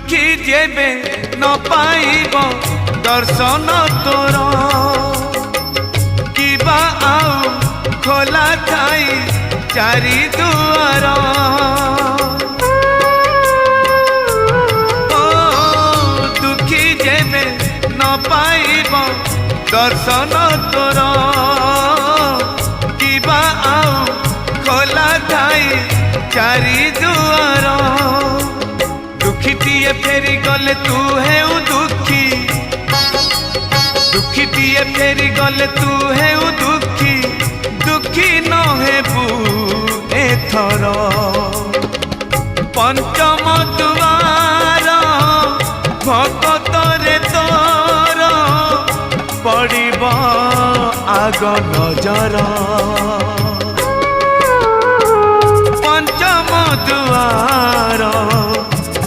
दुखी जेबे न पाइब दर्शन तोर किबा आउ खोला थाई चारि दुआर ओ दुखी जेबे न पाइब दर्शन तोर किबा आउ खोला थाई चारि दुआर दुखीटीए फेरी गले तू है दुखी दुखीटीए फेरी गले तू है दुखी दुखी न हेबू एथर पंचम दुआर भगत रे तोर पड़िब आग नजर पंचम दुआर